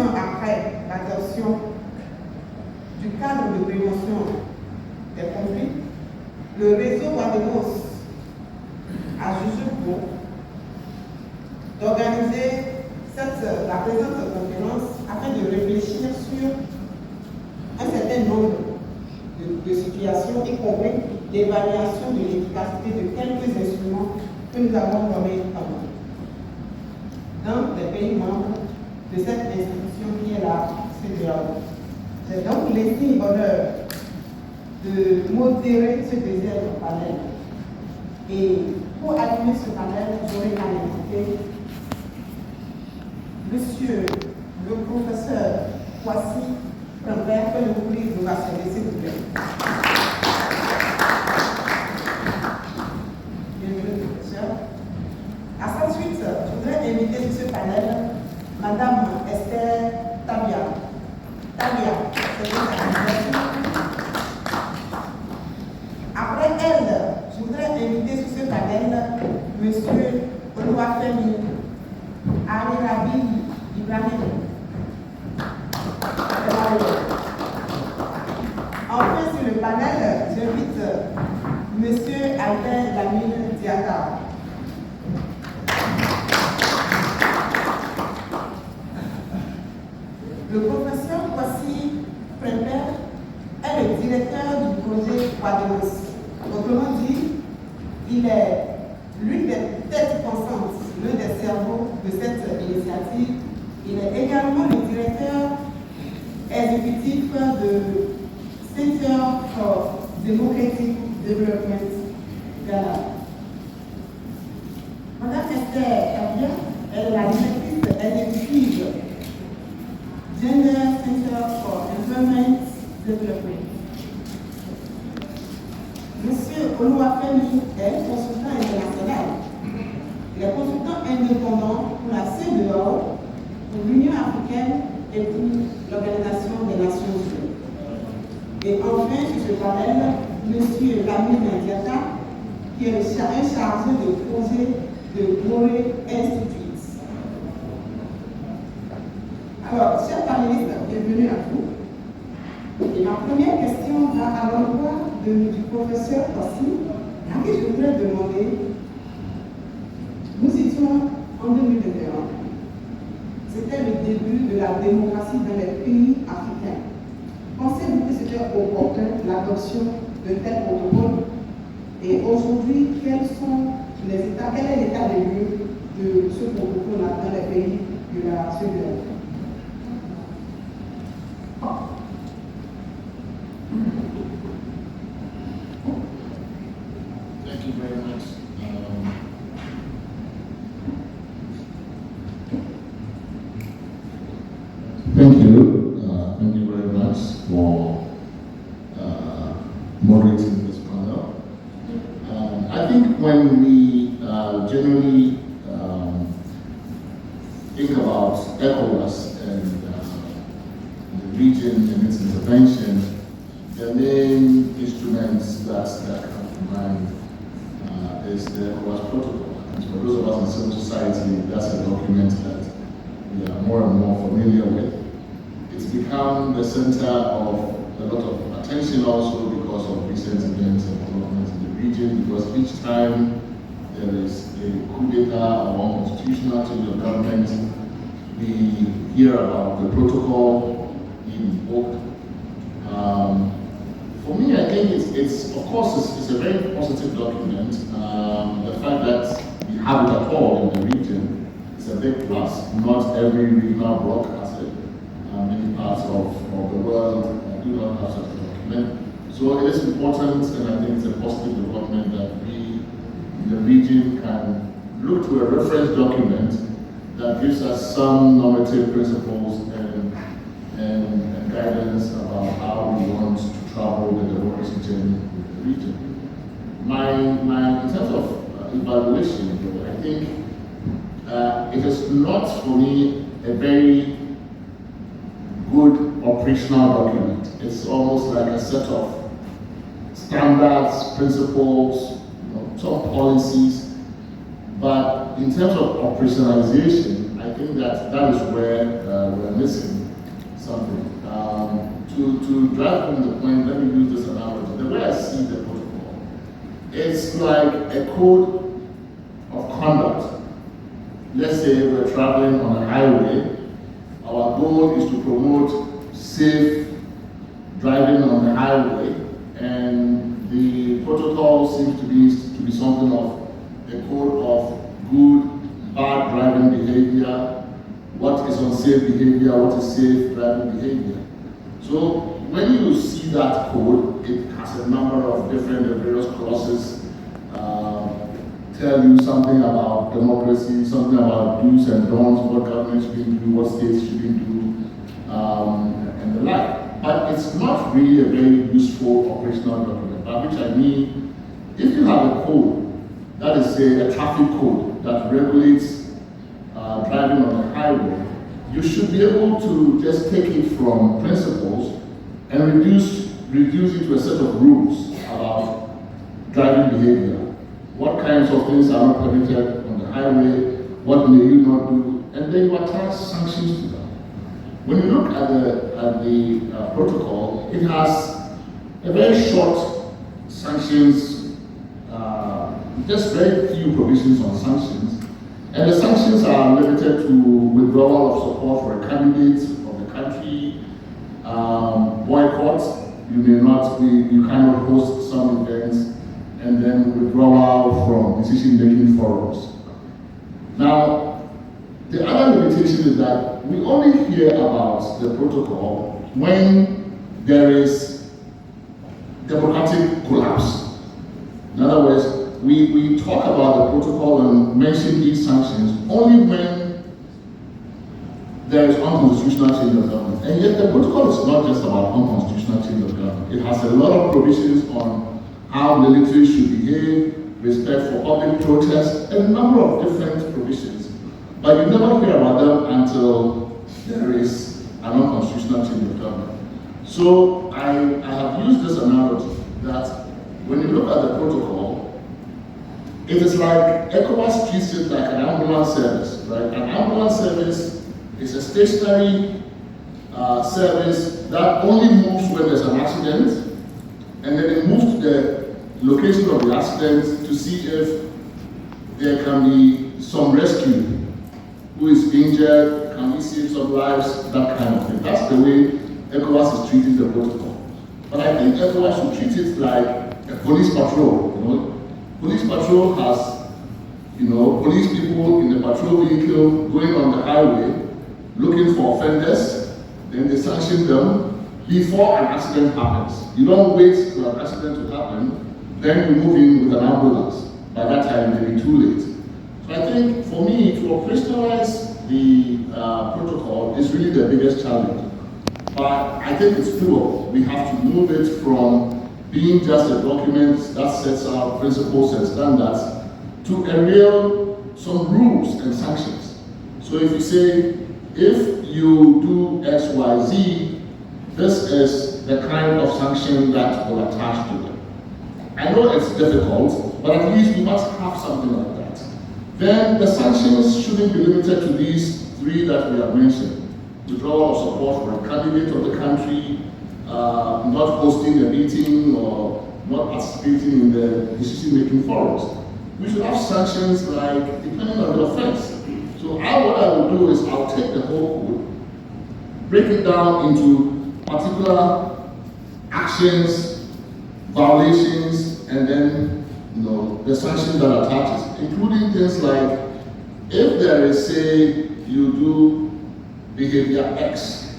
ans après l'adoption du cadre de prévention des conflits, le réseau WADEMOS a jugé bon d'organiser la présente conférence afin de réfléchir sur un certain nombre de situations, y compris l'évaluation de l'efficacité de quelques instruments que nous avons nommés dans les pays membres de cette institution qui est la CEDEAO. J'ai donc laissé l'honneur de modérer ce deuxième panel. Et pour animer ce panel, j'aurai à inviter Monsieur le professeur Kwasi Prembert, que nous voulons vous rassurer, s'il vous plaît. Bienvenue, professeur. À sa suite, je voudrais inviter sur ce panel Madame Esther Tabia. C'est une candidature. Après elle, je voudrais inviter sur ce panel Monsieur Oluwafemi Arirabi Ibrahim. Enfin, sur le panel, j'invite Monsieur Albert Lamine Diata. Le professeur Kwasi Prembert est le directeur du projet WADEMOS. Autrement dit, il est l'une des têtes pensantes, l'un des cerveaux de cette initiative. Il est également le directeur exécutif de Center for Democratic Development Ghana. Madame Esther Tabia est la directrice exécutive Gender Center for Environment Development. Monsieur Oluwafemi est consultant international. Il est consultant indépendant pour la CEDEAO, pour l'Union africaine et pour l'Organisation des Nations Unies. Et enfin, sur ce panel, Monsieur Lamine Diata, qui est un chargé de projet de Glory Institute. Alors, chers panélistes, bienvenue à vous. Et ma première question va à l'endroit du professeur Kwasi, à qui je voudrais demander, nous étions en 2021. C'était le début de la démocratie dans les pays africains. Pensez-vous que c'était opportun l'adoption de tels protocoles? Et aujourd'hui, quel est l'état des lieux de ce protocole dans les pays de la CEDEAO? Thank you very much. Thank you very much for moderating this panel. I think when we generally think about ECOWAS and the region and its intervention, the main instruments that come to mind is the ECOWAS protocol. And for those of us in civil society, that's a document that we are more and more familiar with. It's become the center of a lot of attention also because of recent events and developments in the region, because each time there is a coup d'etat or constitutional change of government, we hear about the protocol being invoked. For me, I think it's of course, it's a very positive document. The fact that we have it at all in the region is a big plus. Not every regional bloc has it. Many parts of the world do not have such a document. So it is important, and I think it's a positive development that we in the region can look to a reference document that gives us some normative principles and guidance about how we want to travel the democracy journey with the region. In terms of evaluation, I think it is not for me a very good operational document. It's almost like a set of standards, principles, some policies, but in terms of operationalization, I think that is where we're missing. to drive home the point, let me use this analogy. The way I see the protocol, it's like a code of conduct. Let's say we're traveling on a highway. Our goal is to promote safe driving on the highway, and the protocol seems to be something of a code of good, bad driving behavior, what is unsafe behavior, what is safe driving behavior. So when you see that code, it has a number of different various clauses, tell you something about democracy, something about do's and don'ts, what government shouldn't do, what states shouldn't do, and the like. But it's not really a very useful operational document, by which I mean, if you have a code, that is say a traffic code that regulates driving on the highway, you should be able to just take it from principles and reduce it to a set of rules about driving behavior. What kinds of things are not permitted on the highway, what may you not do, and then you attach sanctions to that. When you look at the protocol, it has a very short sanctions, just very few provisions on sanctions, and the sanctions are limited to withdrawal of support for a candidate of the country, boycott. You cannot host some events, and then withdrawal from decision-making forums. Now, the other limitation is that we only hear about the protocol when there is democratic collapse. In other words, we talk about the protocol and mention these sanctions only when there is unconstitutional change of government. And yet the protocol is not just about unconstitutional change of government. It has a lot of provisions on how military should behave, respect for public protest, and a number of different provisions. But you never hear about them until there is an unconstitutional change of government. So I have used this analogy that when you look at the protocol, it is like ECOWAS treats it like an ambulance service, right? An ambulance service is a stationary service that only moves when there's an accident, and then it moves to the location of the accident to see if there can be some rescue. Who is injured, can we save some lives, that kind of thing. That's the way ECOWAS is treating the protocol. But I think ECOWAS should treat it like a police patrol. Police patrol has, police people in the patrol vehicle going on the highway looking for offenders, then they sanction them before an accident happens. You don't wait for an accident to happen, then you move in with an ambulance. By that time, it may be too late. So I think for me, to operationalize the protocol is really the biggest challenge. But I think it's doable. We have to move it from being just a document that sets out principles and standards to some rules and sanctions. So if you say, if you do X, Y, Z, this is the kind of sanction that will attach to it. I know it's difficult, but at least we must have something like that. Then the sanctions shouldn't be limited to these three that we have mentioned. Withdrawal of support for a candidate of the country, not hosting a meeting or not participating in the decision-making forums. We should have sanctions like, depending on the offense. So what I will do is I'll take the whole code, break it down into particular actions, violations, and then the sanctions that attaches, including things like if there is, say, you do behavior X,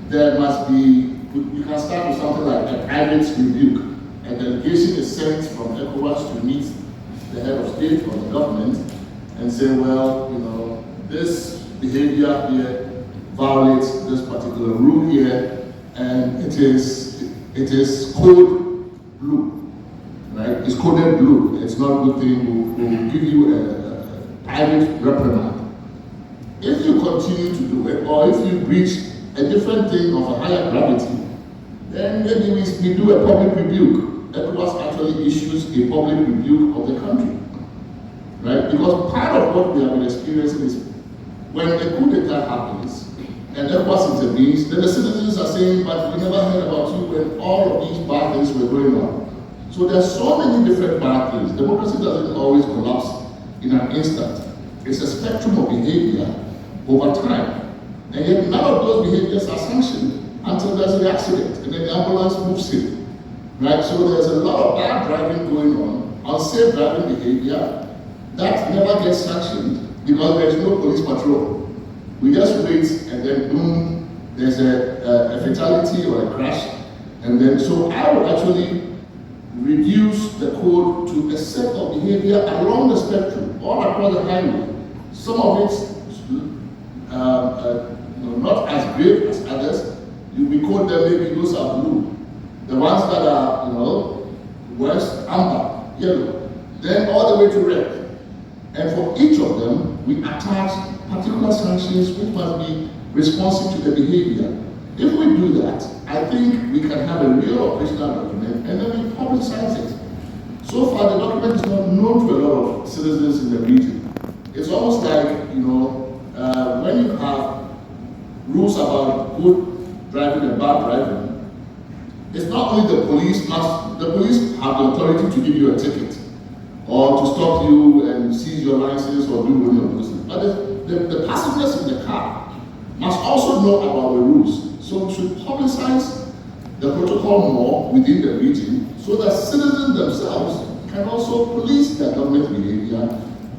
there must be, you can start with something like a private rebuke. A delegation is sent from ECOWAS to meet the head of state or the government and say, well, this behavior here violates this particular rule here, and it is code blue, right? It's coded blue. It's not a good thing. We'll give you a private reprimand. If you continue to do it, or if you breach a different thing of a higher gravity, then maybe we do a public rebuke. ECOWAS actually issues a public rebuke of the country, right? Because part of what we have been experiencing is when a coup d'etat happens, and ECOWAS intervenes, then the citizens are saying, but we never heard about you when all of these bad things were going on. So there's so many different bad things. Democracy doesn't always collapse in an instant. It's a spectrum of behavior over time. And yet none of those behaviors are sanctioned until there's an accident and then the ambulance moves in. Right? So there's a lot of bad driving going on, unsafe driving behavior that never gets sanctioned because there's no police patrol. We just wait and then boom, there's a fatality or a crash. And then, so I would actually reduce the code to a set of behavior along the spectrum, all across the highway. Some of it not as grave as others. We code them, maybe those are blue. The ones that are, worse, amber, yellow. Then all the way to red. And for each of them, we attach particular sanctions which must be responsive to the behavior. If we do that, I think we can have a real operational document and then we publicize it. So far, the document is not known to a lot of citizens in the region. It's almost like, when you have rules about good driving and bad driving, it's not only the police have the authority to give you a ticket or to stop you and seize your license or do any of those things. But the passengers in the car must also know about the rules. So we should publicize the protocol more within the region so that citizens themselves can also police their government behavior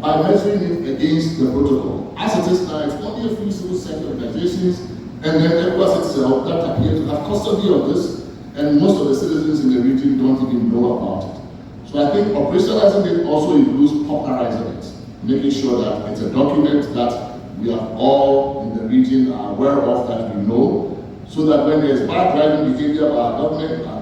by measuring it against the protocol. As it is now, it's only a few civil sector organizations and then ECOWAS itself that appear to have custody of this, and most of the citizens in the region don't even know about it. So I think operationalizing it also includes popularizing it, making sure that it's a document that we are all in the region are aware of, that we know, so that when there's bad driving behavior by our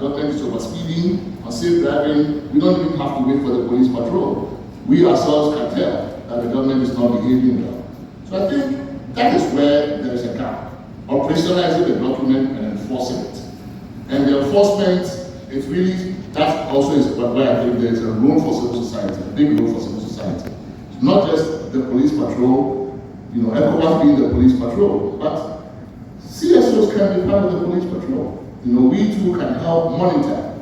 government is overspeeding, unsafe driving, we don't even have to wait for the police patrol. We ourselves can tell that the government is not behaving well. So I think that is where there is a gap. Operationalizing the document and enforcing it. And the enforcement, it's really, that also is where I think there is a role for civil society, a big role for civil society. It's not just the police patrol, ECOWAS being the police patrol, but CSOs can be part of the police patrol. We too can help monitor.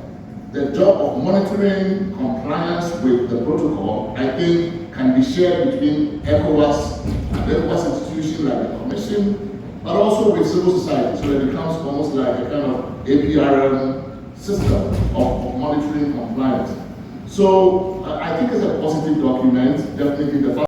The job of monitoring compliance with the protocol, I think, can be shared between ECOWAS and the ECOWAS institution like the Commission, but also with civil society, so it becomes almost like a kind of APRM system of monitoring compliance. So I think it's a positive document, definitely the